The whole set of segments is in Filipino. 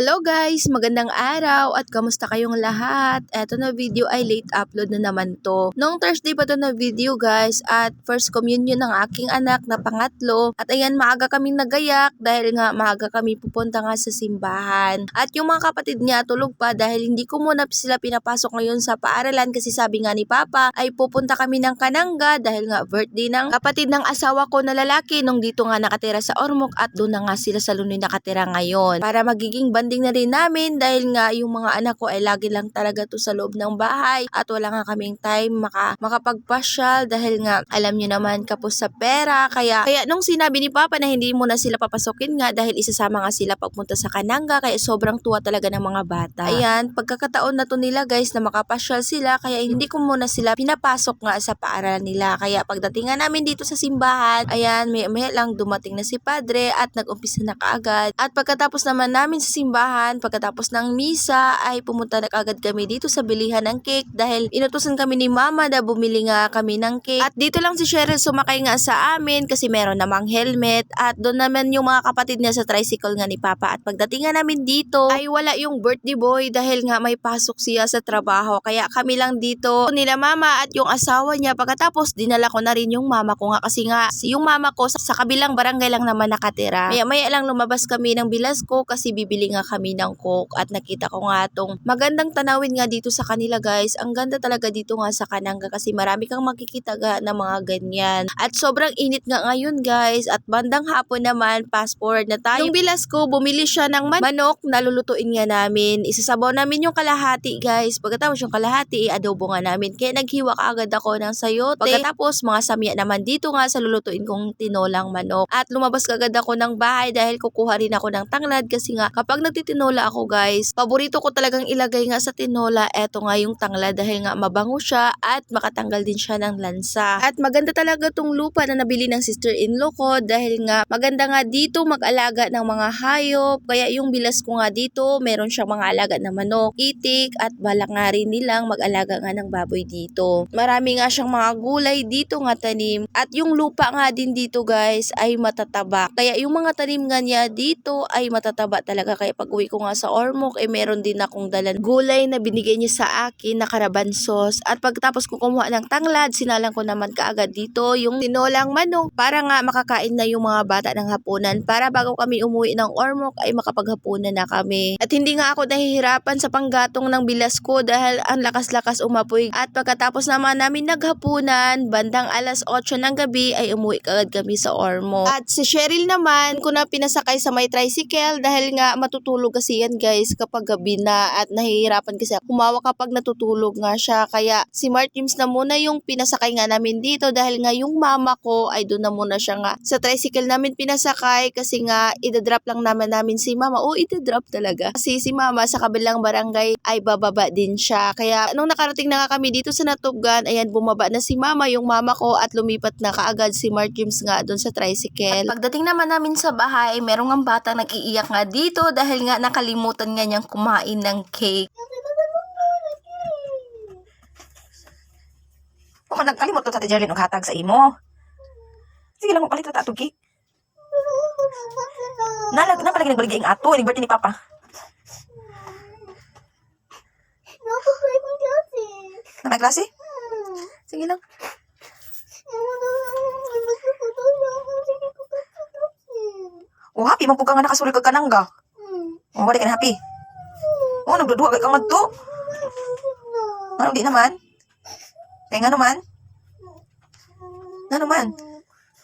Hello guys! Magandang araw at kamusta kayong lahat? Eto na video ay late upload na naman to. Noong Thursday pa to na video guys at first communion ng aking anak na pangatlo. At ayan maaga kaming nagayak dahil nga maaga kami pupunta nga sa simbahan. At yung mga kapatid niya tulog pa dahil hindi ko muna sila pinapasok ngayon sa paaralan kasi sabi nga ni Papa ay pupunta kami ng Kananga dahil nga birthday ng kapatid ng asawa ko na lalaki nung dito nga nakatira sa Ormoc at doon na nga sila sa Lunoy nakatira ngayon. Para magiging banding na rin namin dahil nga yung mga anak ko ay lagi lang talaga to sa loob ng bahay at wala nga kaming time makapagpasyal dahil nga alam nyo naman kapos sa pera kaya nung sinabi ni Papa na hindi muna sila papasokin nga dahil isasama nga sila pagpunta sa Kananga kaya sobrang tuwa talaga ng mga bata. Ayan, pagkakataon na to nila guys na makapasyal sila kaya hindi ko muna sila pinapasok nga sa paaralan nila kaya pagdating nga namin dito sa simbahan, ayan may lang dumating na si Padre at nag-umpisa na kaagad at pagkatapos naman namin sa simbahan, pagkatapos ng misa ay pumunta na kaagad kami dito sa bilihan ng cake dahil inutusan kami ni Mama na bumili nga kami ng cake. At dito lang si Cheryl sumakay nga sa amin kasi meron namang helmet at doon naman yung mga kapatid niya sa tricycle nga ni Papa. At pagdating nga namin dito ay wala yung birthday boy dahil nga may pasok siya sa trabaho kaya kami lang dito nila Mama at yung asawa niya. Pagkatapos dinala ko na rin yung mama ko nga kasi nga yung mama ko sa kabilang barangay lang naman nakatira. Maya lang lumabas kami ng Bilasco kasi bibili nga kami ng coke at nakita ko nga tong magandang tanawin nga dito sa kanila guys. Ang ganda talaga dito nga sa Kananga kasi marami kang makikita ng mga ganyan. At sobrang init nga ngayon guys at bandang hapon naman fast forward na tayo. Yung Bilasco bumili siya ng manok na lulutuin nga namin. Isasabaw namin yung kalahati guys. Pagkatapos yung kalahati adobo nga namin. Kaya naghiwa kaagad ako ng sayote. Pagkatapos mga samya naman dito nga sa lulutuin kong tinolang manok. At lumabas kagad ako ng bahay dahil kukuha rin ako ng tanglad kasi nga kapag nagtitinola ako guys, paborito ko talagang ilagay nga sa tinola eto nga yung tanglad dahil nga mabango siya at makatanggal din siya ng lansa. At maganda talaga tong lupa na nabili ng sister-in-law ko dahil nga maganda nga dito mag-alaga ng mga hayop. Kaya yung bilas ko nga dito, meron siyang mga alaga na manok, itik at balak nga rin nilang mag-alaga nga ng baboy dito. Marami nga siyang mga gulay dito nga tanim at yung lupa nga din dito guys ay matataba. Kaya yung mga tanim nga niya dito ay matataba talaga kaya pag uwi ko nga sa Ormoc meron din akong dalan gulay na binigay niya sa akin na karabansos at pagtapos ko kumuha ng tanglad sinalang ko naman kaagad dito yung tinolang manok para nga makakain na yung mga bata ng hapunan para bago kami umuwi ng Ormoc ay makapaghapunan na kami. At hindi nga ako nahihirapan sa panggatong ng bilas ko dahil ang lakas-lakas umapoy at pagkatapos naman namin naghapunan bandang alas 8 ng gabi ay umuwi kaagad kami sa Ormoc. At si Cheryl naman ko na pinasakay sa may tricycle dahil nga matutulog kasi yan guys kapag gabi na at nahihirapan kasi humawak kapag natutulog nga siya kaya si Mart James na muna yung pinasakay nga namin dito dahil nga yung mama ko ay doon na muna siya nga sa tricycle namin pinasakay kasi nga idadrop lang namin si mama. O idadrop talaga kasi si mama sa kabilang barangay ay bababa din siya kaya nung nakarating na nga kami dito sa Natubgan ayan bumaba na si mama yung mama ko at lumipat na kaagad si Mart James nga doon sa tricycle. At pagdating naman namin sa bahay merong ang bata nag-iiyak nga dito dahil nga nakalimutan nga niyang kumain ng cake. Kung nagkalimot to sa Tijerlin og hatag sa imo. Sige lang mapalit ta atong cake. Napalagi nagbaligay ang ato, ni birthday ni Papa. Na klase? Sige lang. Oh, happy man po ka nga nakasuli kag Kananga. Oh, wala ka na happy. Oh, nagduduwa kay kang madto. Ano di naman? Kaya nga naman? Nga naman?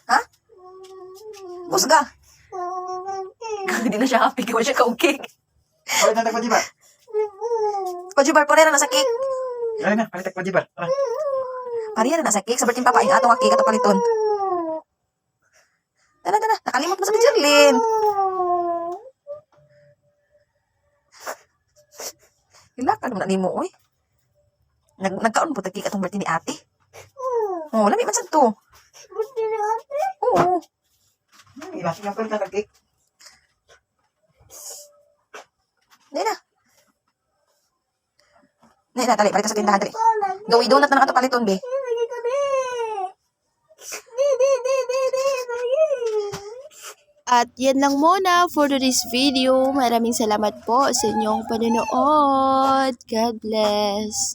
Ha? Busga? Hindi na siya happy. Kaya siya ka-cake. Palit natin pa, Jibar. Pajibar, parera na sa cake. Dali na, palit pa, Jibar. Parera na sa cake. Sabertin Papa, yung atong cake at paliton. Dala. Nakalimot mo sa Tijerlin. Hilaka naman na nimo, oy. Nagkaon po tagkik atong birthday ni ate. Oh, lami man sad to. Birthday ni ate? Oo. Ilasi nga palit natin cake. Di na. Di na, tali. Palit sa tindahan, tali. Gawi donut na nga ito paliton, be. Lagi ka, be. Di. At yan lang muna for today's video. Maraming salamat po sa inyong panonood. God bless.